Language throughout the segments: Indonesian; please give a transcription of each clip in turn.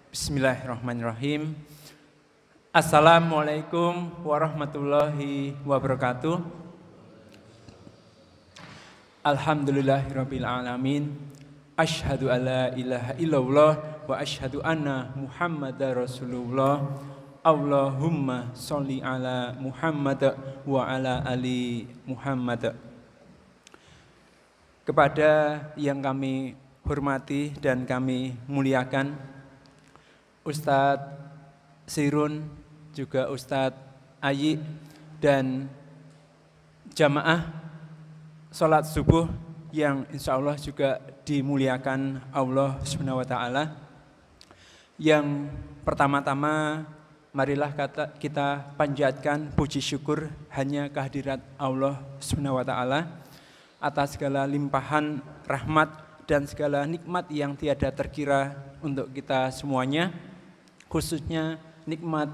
Bismillahirrahmanirrahim. Assalamualaikum warahmatullahi wabarakatuh. Alhamdulillahirabbil alamin. Asyhadu alla ilaha illallah wa asyhadu anna Muhammadar Rasulullah. Allahumma sholli ala Muhammad wa ala ali Muhammad. Kepada yang kami hormati dan kami muliakan, Ustadz Sirun, juga Ustadz Ayi, dan jamaah sholat subuh yang insya Allah juga dimuliakan Allah Subhanahu wa Ta'ala. Yang pertama-tama, marilah kita panjatkan puji syukur hanya kehadirat Allah Subhanahu wa Ta'ala atas segala limpahan rahmat dan segala nikmat yang tiada terkira untuk kita semuanya, khususnya nikmat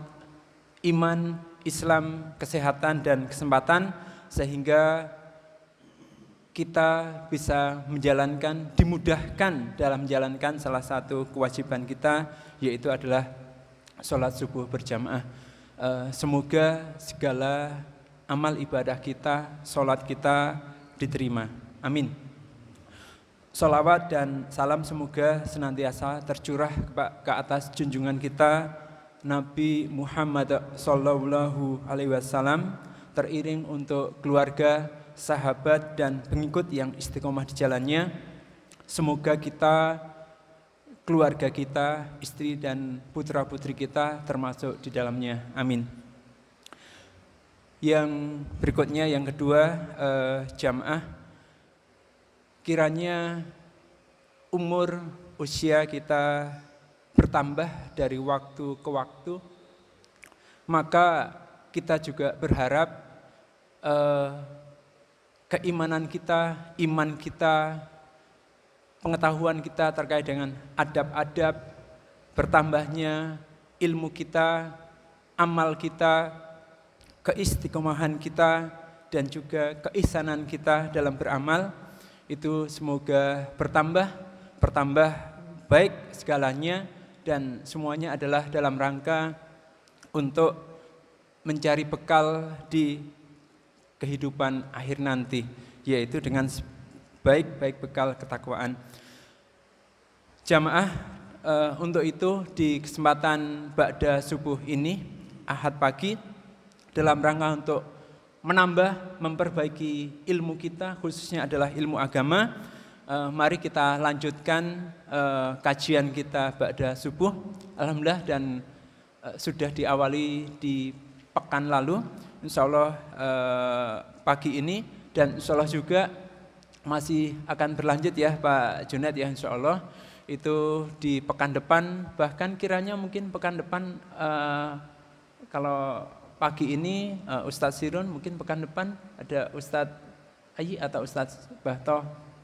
iman, Islam, kesehatan, dan kesempatan, sehingga kita bisa dimudahkan dalam menjalankan salah satu kewajiban kita, yaitu adalah sholat subuh berjamaah. Semoga segala amal ibadah kita, sholat kita diterima. Amin. Sholawat dan salam semoga senantiasa tercurah ke atas junjungan kita Nabi Muhammad sallallahu alaihi wasallam, teriring untuk keluarga, sahabat, dan pengikut yang istiqomah di jalannya. Semoga kita, keluarga kita, istri dan putra-putri kita termasuk di dalamnya. Amin. Yang berikutnya, yang kedua, jamaah, kiranya umur usia kita bertambah dari waktu ke waktu, maka kita juga berharap keimanan kita, iman kita, pengetahuan kita terkait dengan adab-adab, bertambahnya ilmu kita, amal kita, keistiqomahan kita, dan juga keihsanan kita dalam beramal, itu semoga bertambah baik segalanya, dan semuanya adalah dalam rangka untuk mencari bekal di kehidupan akhir nanti, yaitu dengan baik bekal ketakwaan. Jamaah, untuk itu di kesempatan ba'da subuh ini, Ahad pagi, dalam rangka untuk menambah, memperbaiki ilmu kita, khususnya adalah ilmu agama, mari kita lanjutkan kajian kita ba'da subuh. Alhamdulillah, dan sudah diawali di pekan lalu, insya Allah pagi ini, dan insya Allah juga masih akan berlanjut ya Pak Junaid ya, insya Allah itu di pekan depan, bahkan kiranya mungkin pekan depan kalau pagi ini Ustadz Sirun, mungkin pekan depan ada Ustadz Ayi atau Ustadz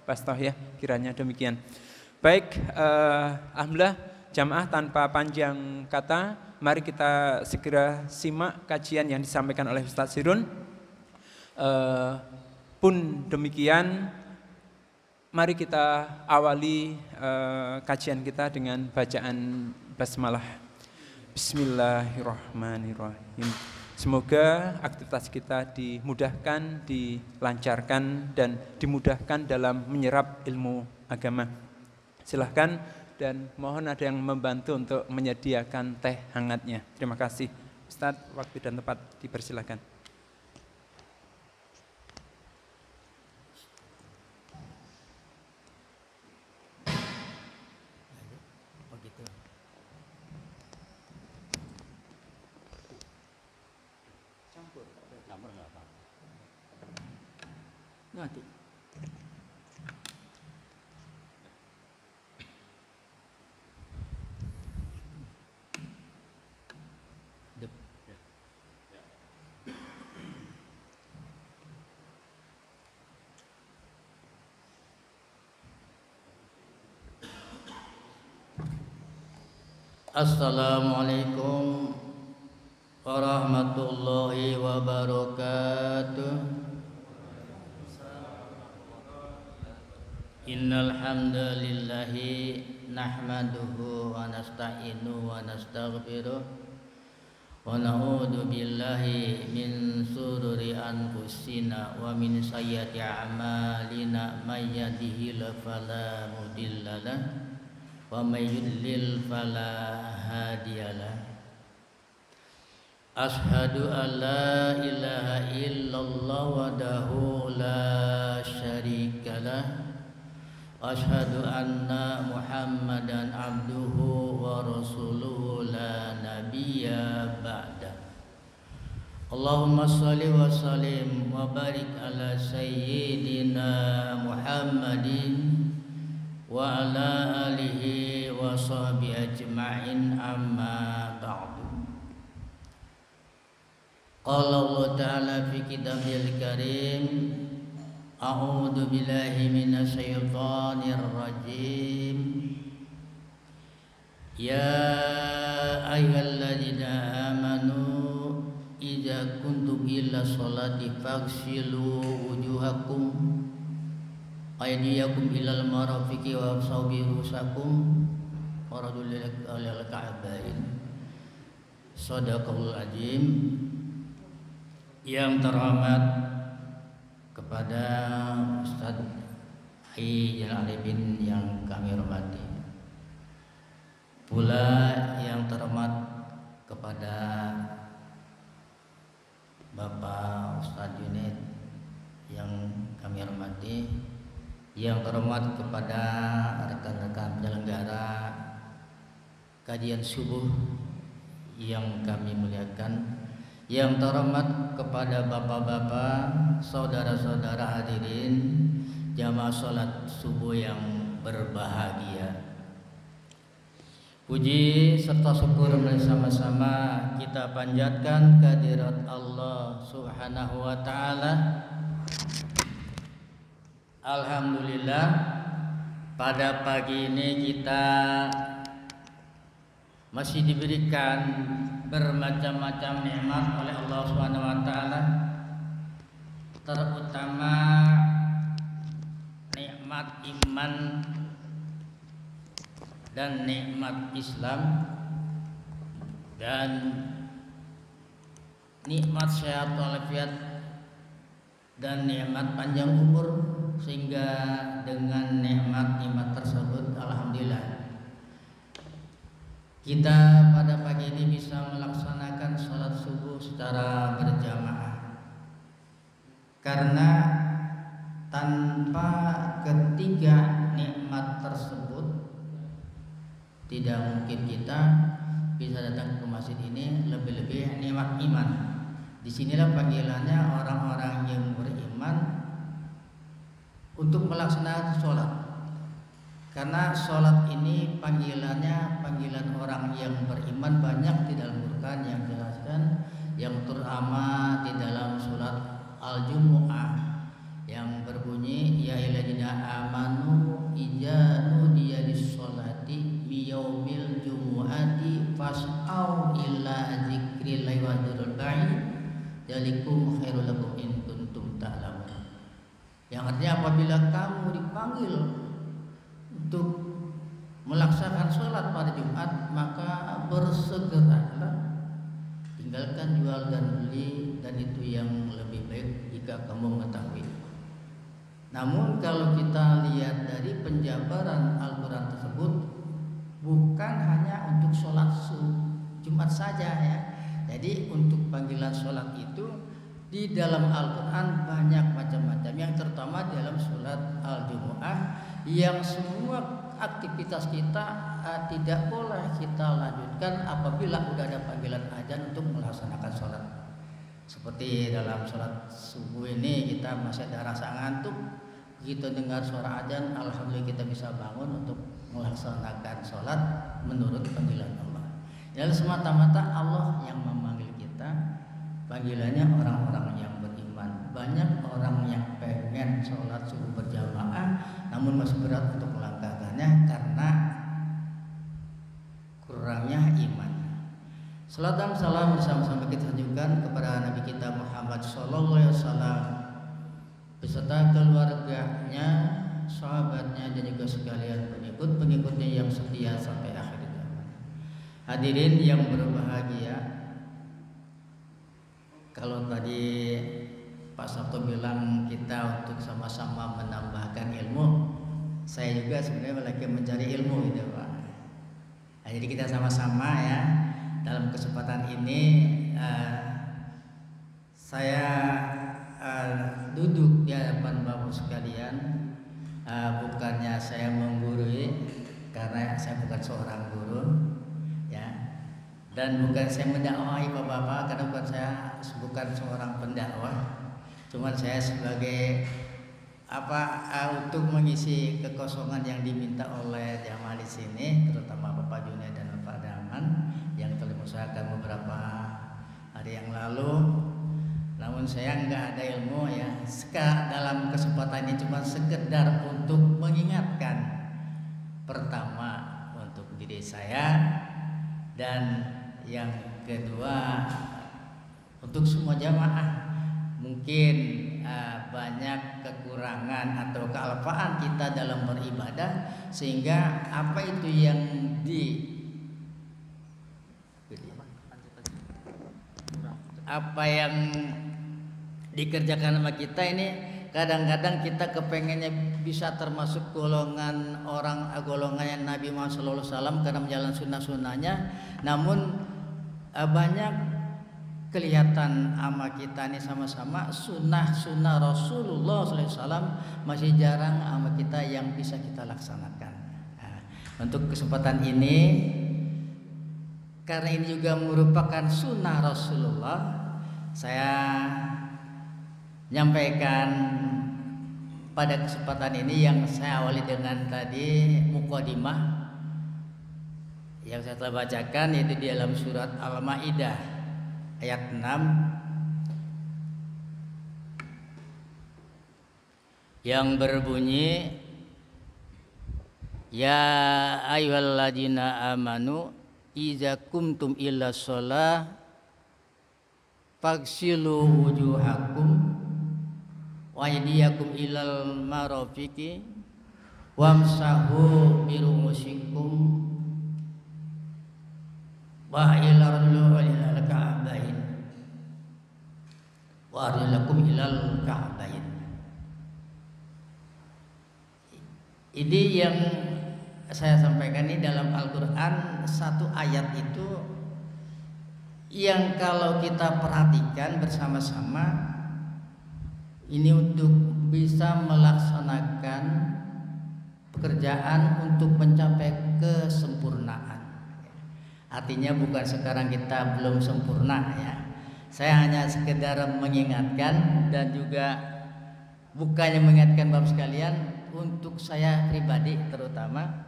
Bastoh ya, kiranya demikian. Baik, alhamdulillah jamaah, tanpa panjang kata, mari kita segera simak kajian yang disampaikan oleh Ustadz Sirun. Pun demikian, mari kita awali kajian kita dengan bacaan basmalah. Bismillahirrahmanirrahim. Semoga aktivitas kita dimudahkan, dilancarkan, dan dimudahkan dalam menyerap ilmu agama. Silahkan, dan mohon ada yang membantu untuk menyediakan teh hangatnya. Terima kasih. Ustadz, waktu dan tempat dipersilakan. Nanti. Assalamualaikum warahmatullahi wabarakatuh. Innal hamdalillahi nahmaduhu wa nasta'inu wa nastaghfiruh wa na'udzu billahi min sururi anfusina wa min sayyiati a'malina may yahdihillahu fala mudhillalah wa may yudlil fala hadiyalah. Ashhadu an la ilaha illallah wahdahu la syarikalah wa ashhadu anna Muhammadan abduhu wa rasuluhu la nabiyya ba'da. Allahumma shalli wa sallim wa barik ala sayyidina Muhammadin wa ala alihi wa sahbihi ajma'in, amma ba'du. Qala Allah Ta'ala fi kitabil karim, a'udzu billahi minasy syaithanir rajim. Ya ayyuhalladzina amanu idza kuntum ila sholati faghsilu wujuhakum aydiyakum ilal marafiqi wa sawbi rusakum waradul ilal ka'bain. Shadaqallahul azim. Yang terhormat kepada Ustaz Haji Arifin yang kami hormati, pula yang terhormat kepada Bapak Ustaz Junid yang kami hormati, yang terhormat kepada rekan-rekan penyelenggara kajian subuh yang kami muliakan, yang terhormat kepada bapak-bapak, saudara-saudara hadirin jamaah salat subuh yang berbahagia. Puji serta syukur bersama-sama kita panjatkan kehadirat Allah Subhanahu wa taala. Alhamdulillah, pada pagi ini kita masih diberikan bermacam-macam nikmat oleh Allah Subhanahu wa taala, terutama nikmat iman dan nikmat Islam dan nikmat sehat walafiat dan nikmat panjang umur, sehingga dengan nikmat-nikmat tersebut alhamdulillah kita pada pagi ini bisa melaksanakan sholat subuh secara berjamaah. Karena tanpa ketiga nikmat tersebut tidak mungkin kita bisa datang ke masjid ini, lebih-lebih nikmat iman. Disinilah panggilannya orang-orang yang beriman untuk melaksanakan sholat. Karena sholat ini panggilannya panggilan orang yang beriman, banyak di dalam Quran yang jelaskan, yang terutama di dalam surat Al-Jumu'ah yang berbunyi ya ayyuhalladzina amanu idza nudiya lis-sholati miyaumil jumu'ati fas'au ila dzikrillahi wa dzarul bai' dzalikum khairul lakum in kuntum ta'lamun. Yang artinya apabila kamu dipanggil untuk melaksanakan sholat pada Jumat, maka bersegeralah, tinggalkan jual dan beli, dan itu yang lebih baik jika kamu mengetahui. Namun kalau kita lihat dari penjabaran Al-Quran tersebut, bukan hanya untuk sholat Jumat saja ya. Jadi untuk panggilan sholat itu di dalam Al-Quran banyak macam-macam, yang terutama dalam surat Al-Jumu'ah, yang semua aktivitas kita tidak boleh kita lanjutkan apabila sudah ada panggilan azan untuk melaksanakan sholat. Seperti dalam sholat subuh ini kita masih ada rasa ngantuk, begitu dengar suara azan, alhamdulillah kita bisa bangun untuk melaksanakan sholat menurut panggilan Allah. Jadi semata-mata Allah yang memanggil kita. Panggilannya orang-orang yang beriman. Banyak orang yang pengen sholat subuh berjamaah, namun masih berat untuk melangkahkannya karena kurangnya iman. Salat dan salam bersama-sama kita tunjukkan kepada Nabi kita Muhammad SAW beserta keluarganya, sahabatnya dan juga sekalian pengikut-pengikutnya yang setia sampai akhir zaman. Hadirin yang berbahagia, kalau tadi Pak Sabto bilang kita untuk sama-sama menambahkan ilmu, saya juga sebenarnya lagi mencari ilmu gitu Pak. Nah, jadi kita sama-sama ya dalam kesempatan ini saya duduk di hadapan Bapak sekalian, bukannya saya menggurui karena saya bukan seorang guru ya, dan bukan saya mendakwahi Bapak-bapak karena bukan seorang pendakwah, cuman saya sebagai untuk mengisi kekosongan yang diminta oleh jamaah di sini, terutama Bapak Junaid dan Bapak Daman yang telah mengusahakan beberapa hari yang lalu. Namun saya nggak ada ilmu ya. Dalam kesempatan ini cuma sekedar untuk mengingatkan, pertama untuk diri saya, dan yang kedua untuk semua jamaah. Mungkin banyak kekurangan atau kealpaan kita dalam beribadah, sehingga apa itu yang dikerjakan sama kita ini, kadang-kadang kita kepengennya bisa termasuk golongan yang Nabi Muhammad SAW karena menjalankan sunnah-sunnahnya, namun banyak kelihatan ama kita ini sama-sama sunnah Rasulullah SAW masih jarang ama kita yang bisa kita laksanakan. Nah, untuk kesempatan ini, karena ini juga merupakan sunnah Rasulullah, saya menyampaikan pada kesempatan ini yang saya awali dengan tadi mukadimah yang saya telah bacakan, yaitu di dalam surat Al-Maidah ayat 6 yang berbunyi, ya ayyuhalladzina amanu idza kumtum ila shalah faghsilu wujuhakum wa aydiyakum ilal marafiqi wamsahu bi ru'usikum wa ilal ka'bain wa arjulakum ilal ka'bain. Ini yang saya sampaikan ini dalam Al-Quran, satu ayat itu yang kalau kita perhatikan bersama-sama ini untuk bisa melaksanakan pekerjaan untuk mencapai kesempurnaan. Artinya bukan sekarang kita belum sempurna ya. Saya hanya sekedar mengingatkan, dan juga bukannya mengingatkan Bapak sekalian, untuk saya pribadi terutama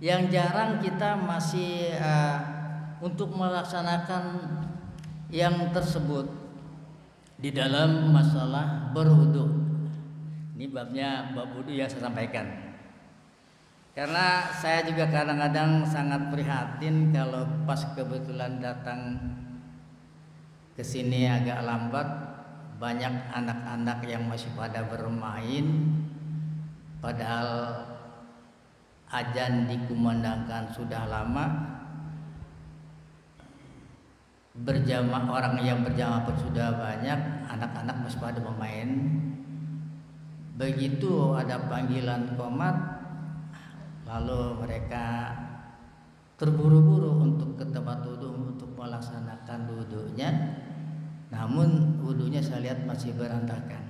yang jarang kita masih untuk melaksanakan yang tersebut di dalam masalah berwudu. Ini bab wudu yang saya sampaikan. Karena saya juga kadang-kadang sangat prihatin kalau pas kebetulan datang ke sini agak lambat, banyak anak-anak yang masih pada bermain, padahal azan dikumandangkan sudah lama. Orang yang berjamaah pun sudah banyak, anak-anak masih pada bermain. Begitu ada panggilan qomat, lalu mereka terburu-buru untuk ke tempat wudu untuk melaksanakan wudunya. Namun wudunya saya lihat masih berantakan.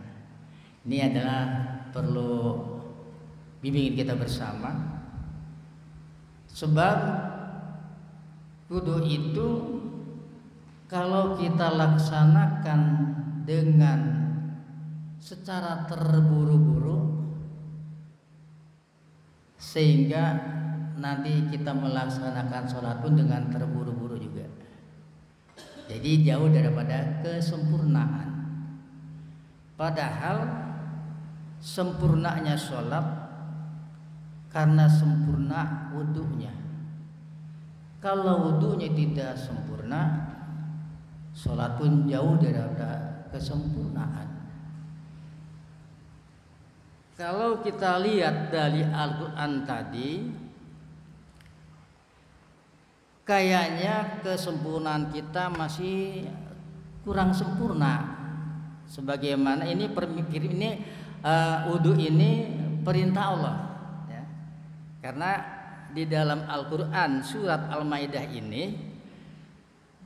Ini adalah perlu bimbingan kita bersama, sebab wudu itu kalau kita laksanakan dengan secara terburu-buru, sehingga nanti kita melaksanakan sholat pun dengan terburu-buru juga. Jadi jauh daripada kesempurnaan. Padahal sempurnanya sholat karena sempurna wudunya. Kalau wudunya tidak sempurna, sholat pun jauh daripada kesempurnaan. Kalau kita lihat dari Al-Quran tadi, kayaknya kesempurnaan kita masih kurang sempurna. Sebagaimana ini wudu ini perintah Allah, ya. Karena di dalam Al-Quran surat Al-Maidah ini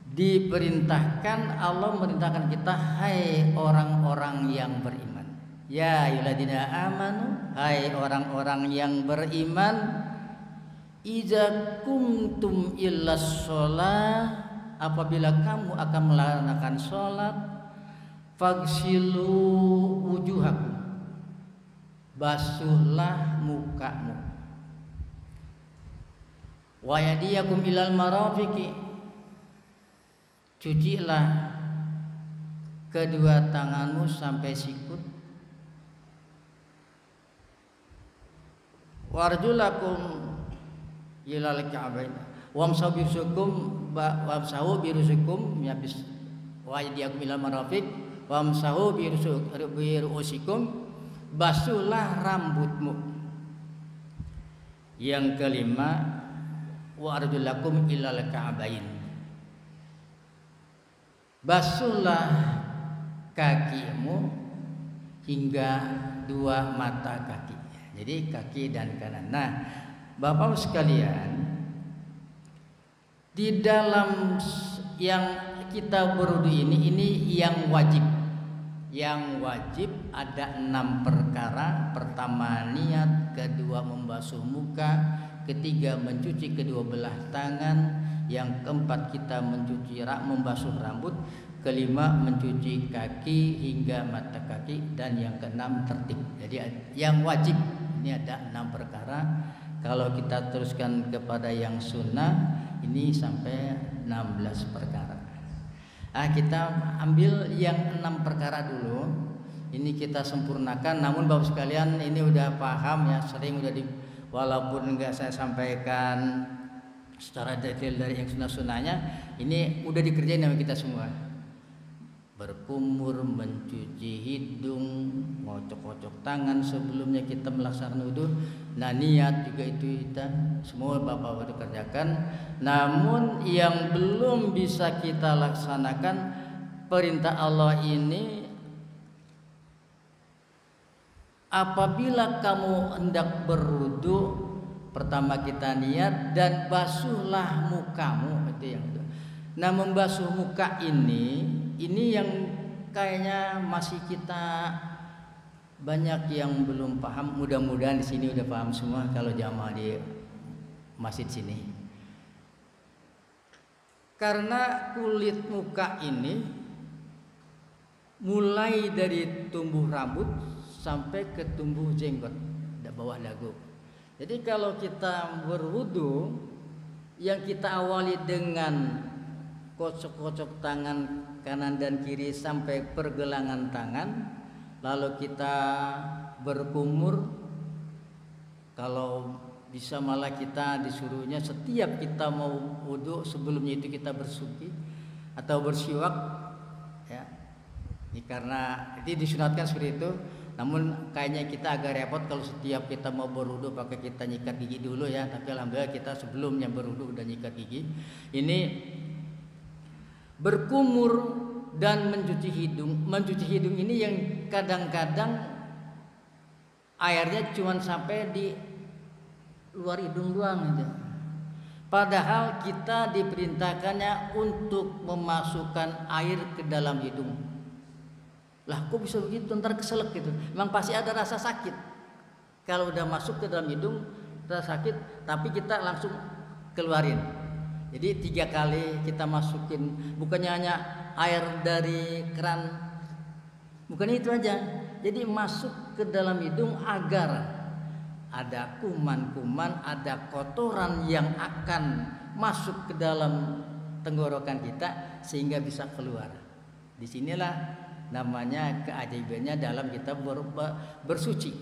diperintahkan, Allah memerintahkan kita, hai orang-orang yang beriman, ya ayyuhalladzina amanu, hai orang-orang yang beriman, idza kumtum illas shalah, apabila kamu akan melaksanakan sholat, fagsilu wujuhakum, basuhlah mukamu, wa yadiyakum ilal marafiqi, cucilah kedua tanganmu sampai sikut, warjulakum ilal ka'bain, wamsahu birusukum yabis, wa yadiyakum ilal marafiq, wamsahu birusikum, basuhlah rambutmu. Yang kelima, wa arjulakum ilal ka'bain, basuhlah kakimu hingga dua mata kaki. Jadi kaki dan kanan. Nah, Bapak sekalian, di dalam yang kita berwudu ini yang wajib. Yang wajib ada 6 perkara. Pertama niat, kedua membasuh muka, ketiga mencuci kedua belah tangan, yang keempat kita membasuh rambut, kelima mencuci kaki hingga mata kaki, dan yang keenam tertib. Jadi yang wajib ini ada 6 perkara. Kalau kita teruskan kepada yang sunnah ini sampai 16 perkara. Kita ambil yang 6 perkara dulu. Ini kita sempurnakan. Namun Bapak sekalian ini udah paham ya, sering udah walaupun enggak saya sampaikan secara detail dari yang sunnah-sunnahnya, ini udah dikerjain sama kita semua. Berkumur, mencuci hidung, ngocok-ngocok tangan sebelumnya kita melaksanakan wudu. Nah, niat juga itu kita semua Bapak kerjakan. Namun yang belum bisa kita laksanakan perintah Allah ini, apabila kamu hendak berwudu, pertama kita niat dan basuhlah mukamu, itu yang itu. Nah, membasuh muka ini yang kayaknya masih kita banyak yang belum paham. Mudah-mudahan di sini udah paham semua kalau jamaah di masjid sini. Karena kulit muka ini mulai dari tumbuh rambut sampai ke tumbuh jenggot di bawah dagu. Jadi kalau kita berwudu, yang kita awali dengan kocok-kocok tangan kanan dan kiri sampai pergelangan tangan, lalu kita berkumur. Kalau bisa malah kita disuruhnya setiap kita mau wudu sebelumnya itu kita bersuci atau bersiwak, ya. Ini karena itu disunatkan seperti itu. Namun kayaknya kita agak repot kalau setiap kita mau berwudu pakai kita nyikat gigi dulu ya. Tapi alhamdulillah kita sebelumnya berwudu udah nyikat gigi. Ini berkumur dan mencuci hidung. Mencuci hidung ini yang kadang-kadang airnya cuma sampai di luar hidung doang gitu. Padahal kita diperintahkannya untuk memasukkan air ke dalam hidung. Lah kok bisa begitu, ntar keselak gitu. Memang pasti ada rasa sakit. Kalau udah masuk ke dalam hidung rasa sakit, tapi kita langsung keluarin. Jadi 3 kali kita masukin, bukannya hanya air dari keran, bukan itu aja. Jadi masuk ke dalam hidung agar ada kuman-kuman, ada kotoran yang akan masuk ke dalam tenggorokan kita sehingga bisa keluar. Disinilah namanya keajaibannya dalam kita bersuci.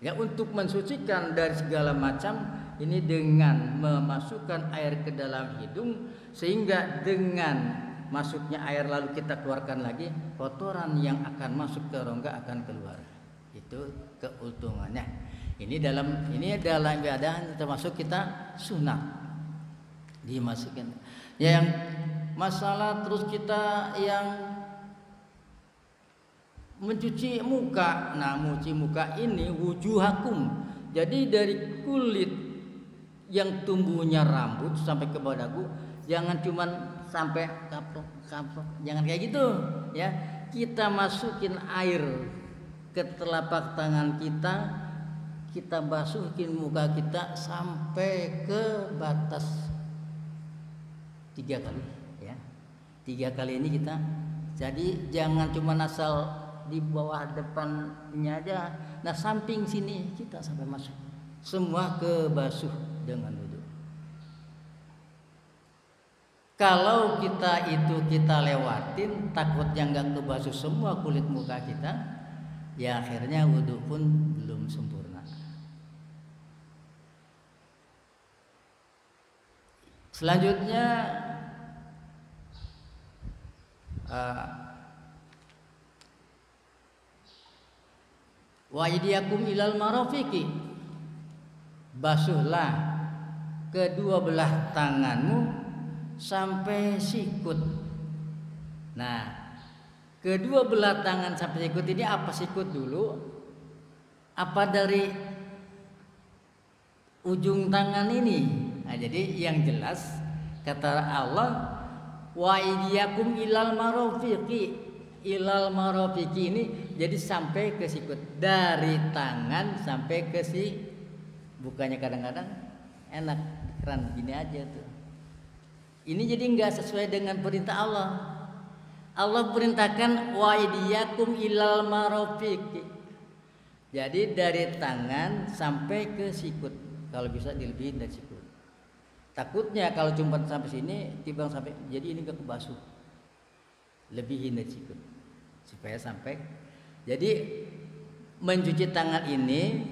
Ya, untuk mensucikan dari segala macam ini dengan memasukkan air ke dalam hidung, sehingga dengan masuknya air lalu kita keluarkan lagi, kotoran yang akan masuk ke rongga akan keluar. Gitu. Itu keuntungannya. Ini dalam ibadah termasuk kita sunat dimasukin. Yang masalah terus kita yang mencuci muka. Nah, mencuci muka ini wujuhakum. Jadi dari kulit yang tumbuhnya rambut sampai ke bawah dagu, jangan cuman sampai kaprok, jangan kayak gitu ya. Kita masukin air ke telapak tangan kita basuhin muka kita sampai ke batas 3 kali ya. 3 kali ini kita. Jadi jangan cuma asal di bawah depannya aja, nah samping sini kita sampai masuk, semua kebasuh dengan wudu. Kalau kita lewatin, takutnya nggak kebasuh semua kulit muka kita, ya akhirnya wudu pun belum sempurna. Selanjutnya wa aydiyakum ilal marafiqi, basuhlah kedua belah tanganmu sampai sikut. Nah, kedua belah tangan sampai sikut ini apa sikut dulu? Apa dari ujung tangan ini? Nah, jadi yang jelas kata Allah wa aydiyakum ilal marafiqi. Ilal marafiqi ini jadi sampai ke sikut, dari tangan sampai ke bukannya kadang-kadang enak keran gini aja tuh. Ini jadi nggak sesuai dengan perintah Allah. Allah perintahkan wa aydiyakum ilal marafiqi. Jadi dari tangan sampai ke sikut. Kalau bisa dilebihin dari sikut. Takutnya kalau cuma sampai sini timbang sampai, jadi ini nggak kebasuh. Lebihin dari sikut supaya sampai. Jadi mencuci tangan ini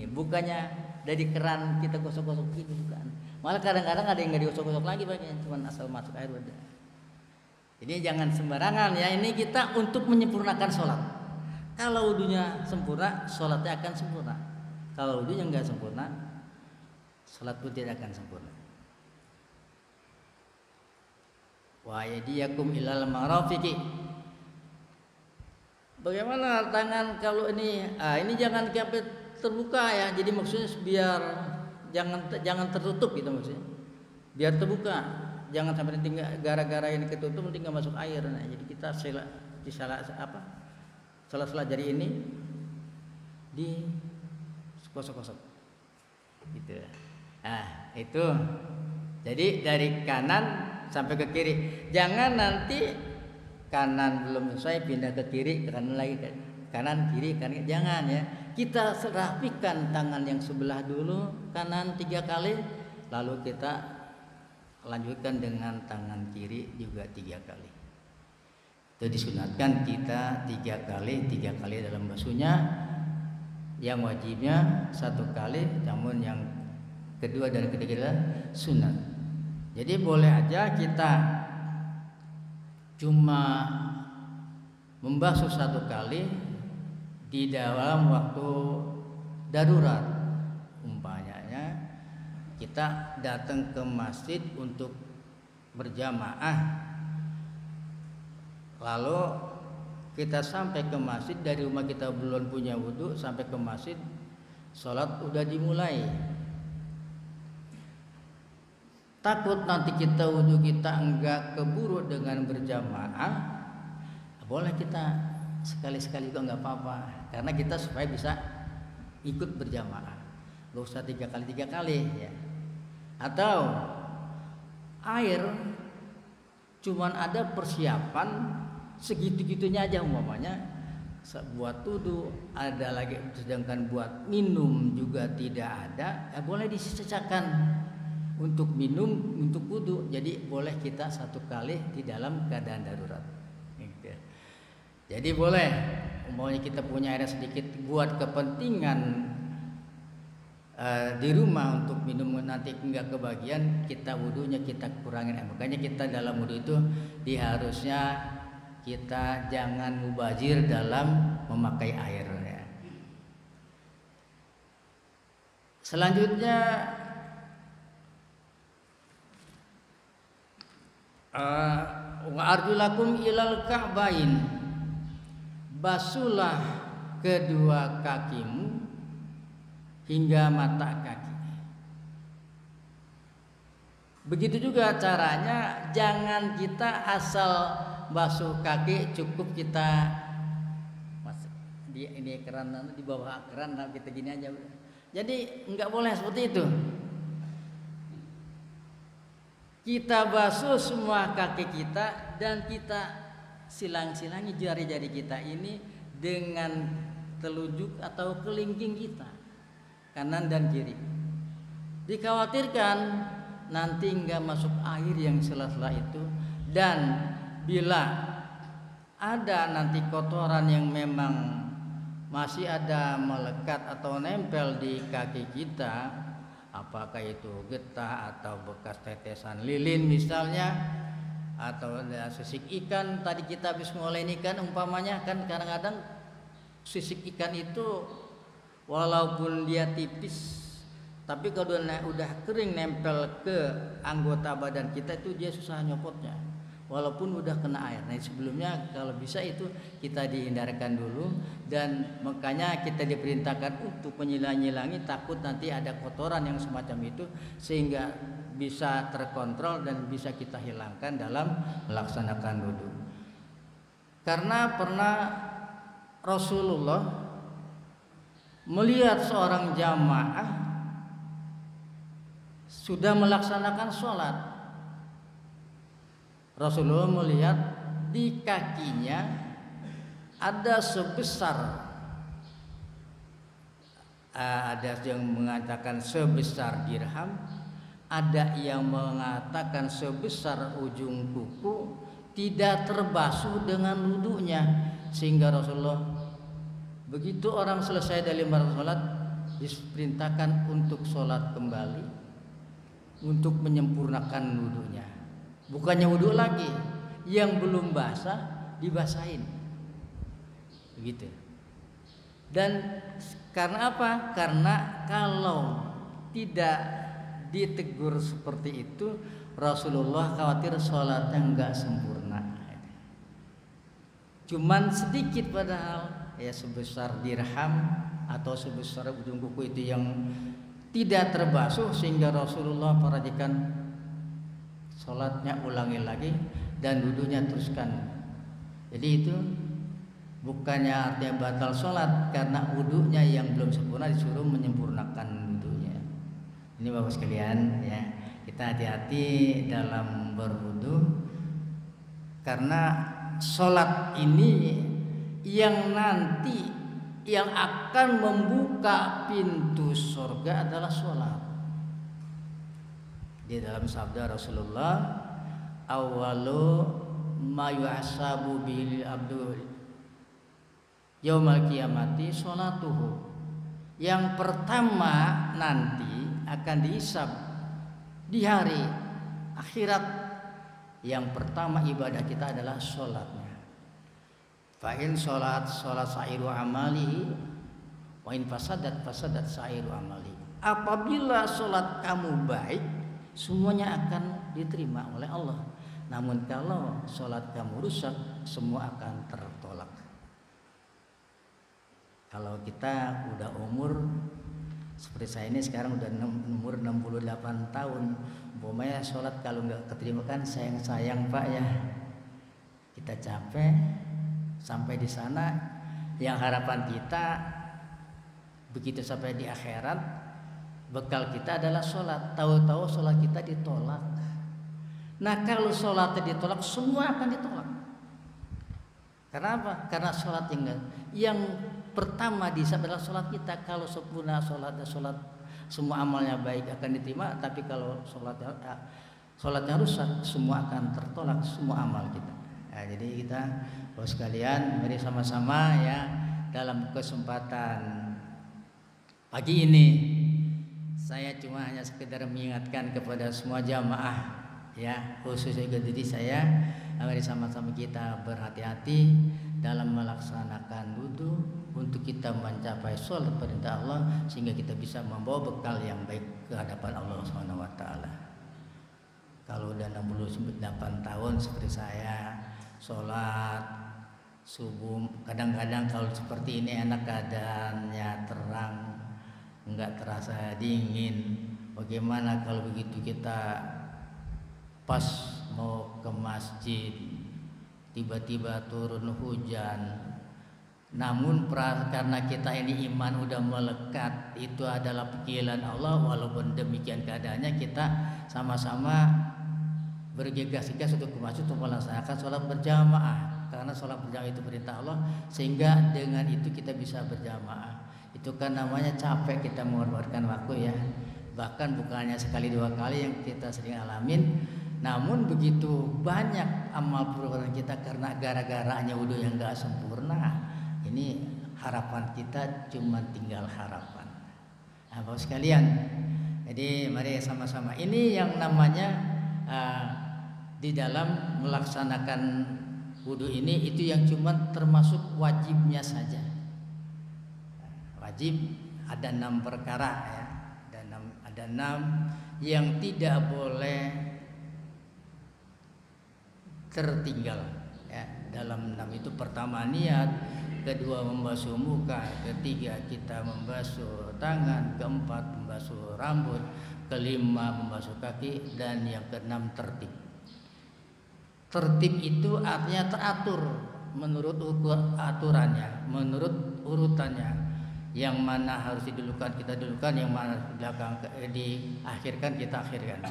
bukannya dari keran kita gosok-gosok gitu, bukan. Malah kadang-kadang ada yang nggak digosok-gosok lagi, cuma asal masuk air udah. Ini jangan sembarangan ya. Ini kita untuk menyempurnakan sholat. Kalau wudunya sempurna, sholatnya akan sempurna. Kalau wudunya nggak sempurna, sholat pun tidak akan sempurna. Wa aydiyakum ilal marafiqi. Bagaimana tangan kalau ini? Ini jangan sampai terbuka ya. Jadi maksudnya biar jangan tertutup gitu maksudnya. Biar terbuka. Jangan sampai nanti gara-gara ini ketutup nanti nggak masuk air. Nah, jadi kita sela jari ini di kosok-kosok. Gitu. Nah, itu. Jadi dari kanan sampai ke kiri. Jangan nanti kanan belum selesai pindah ke kiri, ke kanan lagi, kanan kiri, kanan, jangan ya. Kita rapikan tangan yang sebelah dulu, kanan 3 kali, lalu kita lanjutkan dengan tangan kiri juga 3 kali. Itu disunatkan kita 3 kali dalam basuhnya. Yang wajibnya 1 kali, namun yang kedua dan ketiga sunat. Jadi boleh aja kita cuma membasuh 1 kali di dalam waktu darurat. Umpamanya kita datang ke masjid untuk berjamaah, lalu kita sampai ke masjid, dari rumah kita belum punya wudu, sampai ke masjid sholat udah dimulai. Takut nanti kita wudu kita enggak keburu dengan berjamaah, boleh kita sekali-sekali juga enggak apa-apa, karena kita supaya bisa ikut berjamaah. Gak usah 3 kali ya. Atau air cuman ada persiapan segitu-gitunya aja, umpamanya buat wudu ada lagi, sedangkan buat minum juga tidak ada, boleh disisakan untuk minum, untuk wudu. Jadi boleh kita 1 kali di dalam keadaan darurat. Jadi boleh, umpamanya kita punya air sedikit buat kepentingan di rumah untuk minum, nanti enggak kebagian, kita wudunya kita kurangin. Makanya kita dalam wudu itu harusnya kita jangan mubazir dalam memakai air ya. Selanjutnya wa arjulakum ilal ka'bain, basuhlah kedua kakimu hingga mata kaki. Begitu juga caranya, jangan kita asal basuh kaki cukup kita di ini keran, di bawah keran kita gini aja. Jadi enggak boleh seperti itu. Kita basuh semua kaki kita dan kita silang-silangi jari-jari kita ini dengan telunjuk atau kelingking kita, kanan dan kiri. Dikhawatirkan nanti enggak masuk air yang sela-sela itu, dan bila ada nanti kotoran yang memang masih ada melekat atau nempel di kaki kita, apakah itu getah atau bekas tetesan lilin misalnya, atau sisik ikan. Tadi kita habis ngolain ikan umpamanya, kan kadang-kadang sisik ikan itu walaupun dia tipis, tapi kalau udah kering nempel ke anggota badan kita itu dia susah nyopotnya walaupun udah kena air. Nah sebelumnya kalau bisa itu kita dihindarkan dulu, dan makanya kita diperintahkan untuk menyilang-nyilangi, takut nanti ada kotoran yang semacam itu sehingga bisa terkontrol dan bisa kita hilangkan dalam melaksanakan wudu. Karena pernah Rasulullah melihat seorang jamaah sudah melaksanakan sholat. Rasulullah melihat di kakinya ada sebesar, ada yang mengatakan sebesar dirham, ada yang mengatakan sebesar ujung kuku, tidak terbasuh dengan wudunya. Sehingga Rasulullah begitu orang selesai dari sholat diperintahkan untuk sholat kembali, untuk menyempurnakan wudunya. Bukannya wudhu lagi, yang belum basah dibasahin, begitu. Dan karena apa? Karena kalau tidak ditegur seperti itu, Rasulullah khawatir sholatnya enggak sempurna. Cuman sedikit padahal, ya sebesar dirham atau sebesar ujung kuku itu yang tidak terbasuh, sehingga Rasulullah perhatikan sholatnya ulangi lagi dan wudunya teruskan. Jadi itu bukannya artinya batal sholat, karena wudunya yang belum sempurna disuruh menyempurnakan wudunya. Ini Bapak sekalian ya, kita hati-hati dalam berwudu, karena sholat ini yang nanti yang akan membuka pintu surga adalah sholat. Di dalam sabda Rasulullah, awwalu ma yuhasabu bil abdu yaumal qiyamati sholatuhu. Yang pertama nanti akan dihisab di hari akhirat, yang pertama ibadah kita adalah sholatnya. Fa in sholat sa'iru amali, wa in fasadat sa'iru amali. Apabila sholat kamu baik, semuanya akan diterima oleh Allah. Namun kalau sholat kamu rusak, semua akan tertolak. Kalau kita udah umur seperti saya ini sekarang udah umur 68 tahun, umpamanya sholat kalau nggak keterima kan sayang Pak ya. Kita capek sampai di sana, yang harapan kita begitu sampai di akhirat, bekal kita adalah sholat. Tahu-tahu sholat kita ditolak. Nah kalau sholatnya ditolak, semua akan ditolak. Karena apa? Karena sholat yang pertama dihisab adalah sholat kita. Kalau sempurna sholat semua amalnya baik akan diterima. Tapi kalau sholatnya rusak, semua akan tertolak, semua amal kita. Nah, jadi kita Bapak sekalian, mari sama-sama ya dalam kesempatan pagi ini, saya cuma hanya sekedar mengingatkan kepada semua jamaah ya, khususnya juga diri saya, mari sama-sama kita berhati-hati dalam melaksanakan wudu untuk kita mencapai sholat perintah Allah sehingga kita bisa membawa bekal yang baik ke hadapan Allah Subhanahu wa taala. Kalau udah 68 tahun seperti saya, sholat subuh kadang-kadang kalau seperti ini enak keadaannya terang, enggak terasa dingin. Bagaimana kalau begitu kita pas mau ke masjid tiba-tiba turun hujan, namun karena kita ini iman udah melekat, itu adalah panggilan Allah. Walaupun demikian keadaannya, kita sama-sama bergegas-gegas untuk ke masjid untuk melaksanakan sholat berjamaah, karena sholat berjamaah itu perintah Allah, sehingga dengan itu kita bisa berjamaah. Itu kan namanya capek kita mengorbankan waktu ya, bahkan bukannya sekali dua kali yang kita sering alamin. Namun begitu banyak amal perbuatan kita karena gara-garanya wudu yang gak sempurna. Ini harapan kita cuma tinggal harapan. Nah, Bapak sekalian, jadi mari sama-sama. Ini yang namanya di dalam melaksanakan wudu ini, itu yang cuma termasuk wajibnya saja. Wajib ada 6 perkara ya, ada 6 yang tidak boleh tertinggal ya. Dalam 6 itu, pertama niat, kedua membasuh muka, ketiga kita membasuh tangan, keempat membasuh rambut, kelima membasuh kaki, dan yang keenam tertib. Tertib itu artinya teratur menurut aturannya, menurut urutannya. Yang mana harus didulukan kita dulukan, yang mana belakang diakhirkan kita akhirkan.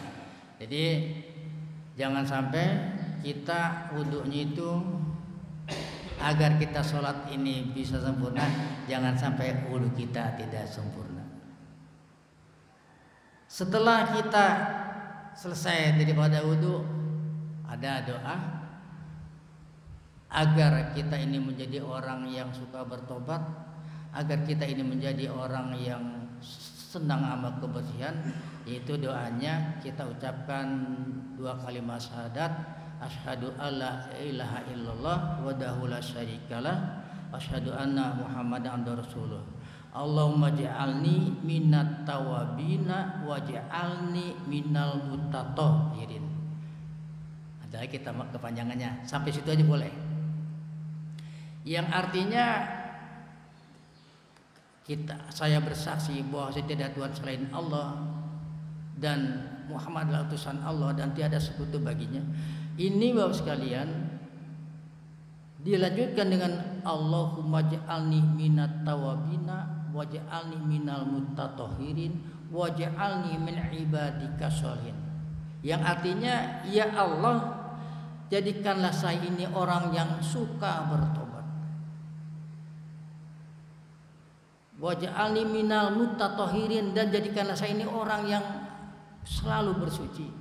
Jadi jangan sampai kita wudunya itu, agar kita sholat ini bisa sempurna, jangan sampai wudu kita tidak sempurna. Setelah kita selesai daripada wudu, ada doa agar kita ini menjadi orang yang suka bertobat, agar kita ini menjadi orang yang senang amal kebersihan. Yaitu doanya kita ucapkan 2 kalimat syahadat, asyhadu alla ilaha illallah wahdahu la syarikalah, asyhadu anna muhammadan rasulullah. Allahumma ja'alni minat tawabina waj'alni minal mutatahhirin. Ada kita kepanjangannya, sampai situ aja boleh. Yang artinya saya bersaksi bahwa tidak Tuhan selain Allah dan Muhammad adalah utusan Allah dan tiada sekutu baginya. Ini Bapak sekalian dilanjutkan dengan Allahumma ja'alni minat tawabina waj'alni minal mutatahhirin waj'alni min ibadika sholihin. Yang artinya, ya Allah, jadikanlah saya ini orang yang suka bertobat. Waj'alni minal mutatahhirin, dan jadikanlah saya ini orang yang selalu bersuci.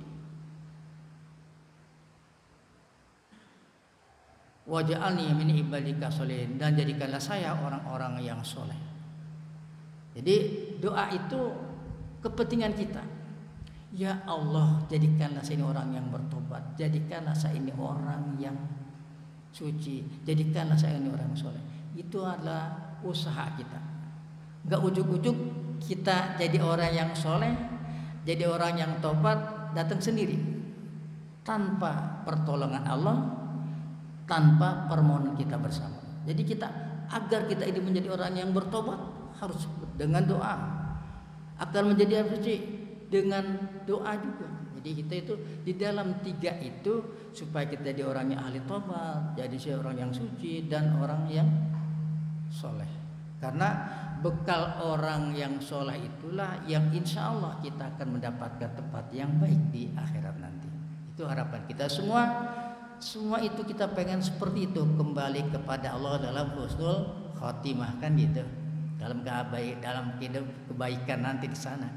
Waj'alni min ibadika sholihin, dan jadikanlah saya orang-orang yang soleh. Jadi doa itu kepentingan kita. Ya Allah, jadikanlah saya ini orang yang bertobat, jadikanlah saya ini orang yang suci, jadikanlah saya ini orang soleh. Itu adalah usaha kita. Gak ujuk-ujuk kita jadi orang yang soleh, jadi orang yang tobat datang sendiri, tanpa pertolongan Allah, tanpa permohonan kita bersama. Jadi kita, agar kita ini menjadi orang yang bertobat, harus dengan doa. Agar menjadi orang suci, dengan doa juga. Jadi kita itu di dalam 3 itu, supaya kita jadi orang yang ahli tobat, jadi seorang yang suci dan orang yang soleh. Karena bekal orang yang soleh itulah yang insya Allah kita akan mendapatkan tempat yang baik di akhirat nanti. Itu harapan kita semua. Semua itu kita pengen seperti itu, kembali kepada Allah dalam husnul khotimah, kan gitu, dalam kebaikan nanti di sana.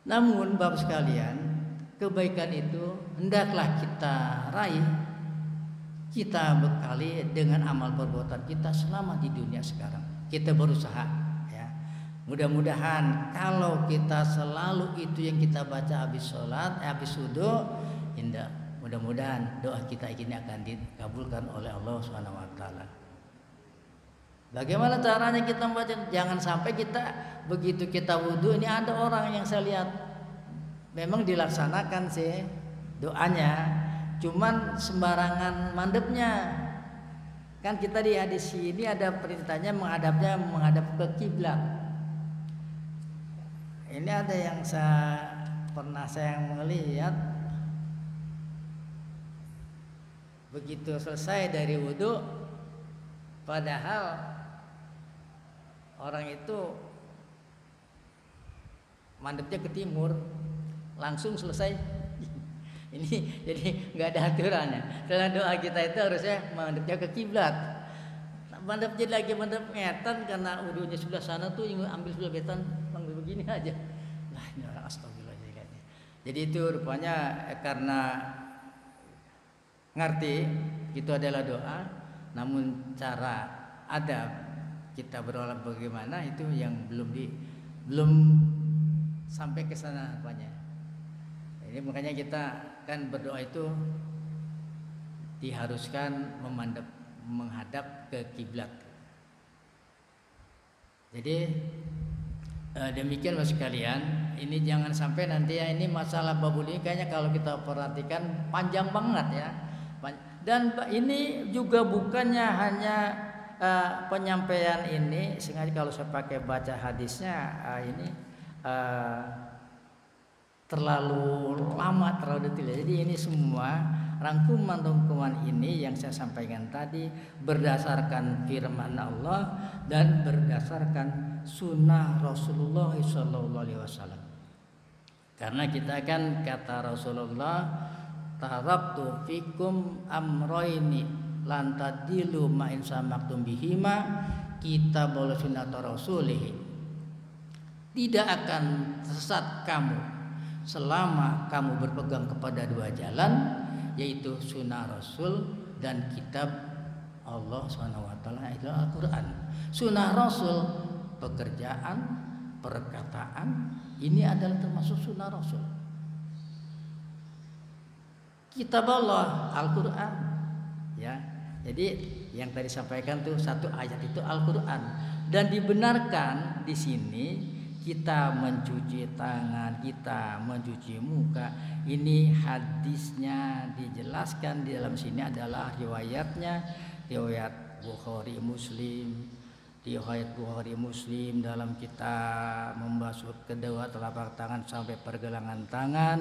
Namun Bapak sekalian, kebaikan itu hendaklah kita raih, kita bekali dengan amal perbuatan kita selama di dunia sekarang. Kita berusaha ya. Mudah-mudahan kalau kita selalu itu yang kita baca habis sholat, habis wudu, mudah-mudahan doa kita ini akan dikabulkan oleh Allah Subhanahu wa taala. Bagaimana caranya kita membaca? Jangan sampai kita begitu kita wudhu, ini ada orang yang saya lihat memang dilaksanakan sih doanya, cuman sembarangan mandepnya. Kan kita di hadis ini ada perintahnya menghadap ke kiblat. Ini ada yang saya melihat begitu selesai dari wudhu, padahal orang itu mandepnya ke timur, langsung selesai. Ini jadi nggak ada aturannya. Dalam doa kita itu harusnya mandepnya ke kiblat. Mandep jadi lagi mandep ngetan karena wudhunya sebelah sana tuh yang ambil sebelah betan, ambil begini aja. Nah ini orang astagfirullahaladzim. Jadi itu rupanya karena ngerti itu adalah doa, namun cara adab kita berolah bagaimana itu yang belum sampai ke sana rupanya. Ini makanya kita kan berdoa itu diharuskan menghadap ke kiblat. Jadi demikian Mas sekalian, ini jangan sampai nanti ya, ini masalah babul ini kayaknya kalau kita perhatikan panjang banget ya. Dan ini juga bukannya hanya penyampaian ini, sengaja kalau saya pakai baca hadisnya ini terlalu lama, terlalu detail. Jadi ini semua rangkuman ini yang saya sampaikan tadi berdasarkan firman Allah dan berdasarkan sunnah Rasulullah SAW. Karena kita kan kata Rasulullah, taraktu fikum amroini lantadilu ma'in samaktum bihima kitabul sunnata rasulih. Tidak akan sesat kamu selama kamu berpegang kepada dua jalan, yaitu sunnah Rasul dan kitab Allah SWT, itu Al-Quran. Sunnah Rasul pekerjaan, perkataan, ini adalah termasuk sunnah Rasul. Kitab Allah Al-Quran, ya. Jadi yang tadi sampaikan tuh satu ayat itu Al-Quran, dan dibenarkan di sini kita mencuci tangan, kita mencuci muka. Ini hadisnya dijelaskan di dalam sini adalah riwayatnya, riwayat Bukhari Muslim. Riwayat Bukhari Muslim dalam kita membasuh kedua telapak tangan sampai pergelangan tangan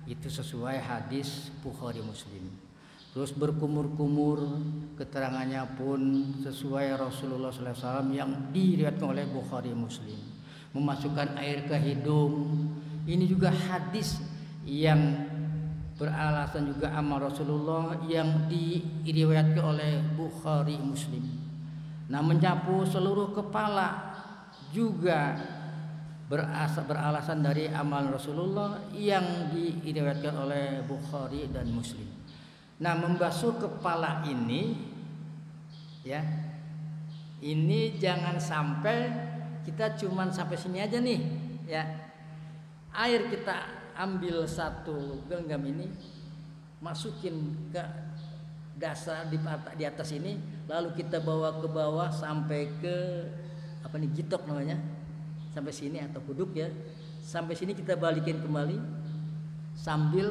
itu sesuai hadis Bukhari Muslim. Terus berkumur-kumur keterangannya pun sesuai Rasulullah SAW yang diriwayatkan oleh Bukhari Muslim. Memasukkan air ke hidung, ini juga hadis yang beralasan juga amal Rasulullah yang diriwayatkan oleh Bukhari Muslim. Nah, menyapu seluruh kepala juga beralasan dari amal Rasulullah yang diriwayatkan oleh Bukhari dan Muslim. Nah, membasuh kepala ini ya, ini jangan sampai kita cuman sampai sini aja nih ya. Air kita ambil satu genggam ini, masukin ke dasar di atas ini, lalu kita bawa ke bawah sampai ke apa nih, jitok namanya, sampai sini atau kuduk ya. Sampai sini kita balikin kembali sambil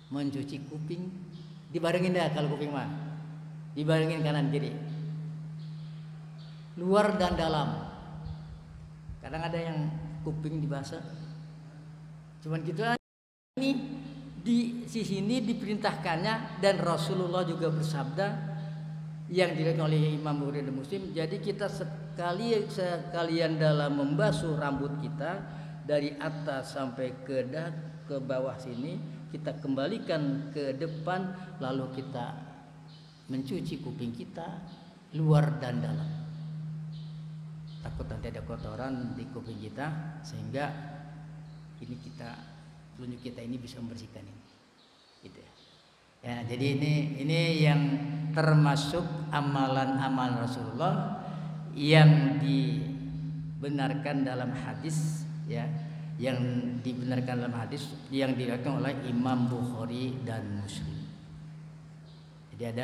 mencuci kuping. Dibarengin dah kalau kuping mah, dibarengin kanan kiri, luar dan dalam. Kadang ada yang kuping dibasuh, cuman gitu aja. Ini di sini diperintahkannya, dan Rasulullah juga bersabda yang diriwayatkan oleh Imam Bukhari dan Muslim. Jadi kita sekalian dalam membasuh rambut kita dari atas sampai ke bawah sini, kita kembalikan ke depan, lalu kita mencuci kuping kita luar dan dalam. Takut nanti ada kotoran di kuping kita, sehingga ini telunjuk kita ini bisa membersihkan ini. Gitu ya. Ya, jadi ini yang termasuk amalan-amalan Rasulullah yang dibenarkan dalam hadis ya, yang dibenarkan dalam hadis yang diriwayatkan oleh Imam Bukhari dan Muslim. Jadi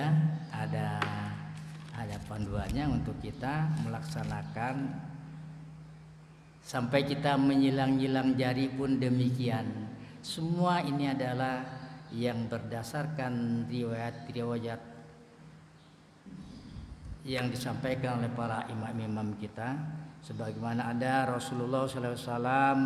ada panduannya untuk kita melaksanakan sampai kita menyilang-nyilang jari pun demikian. Semua ini adalah yang berdasarkan riwayat-riwayat yang disampaikan oleh para imam-imam kita, sebagaimana ada Rasulullah SAW,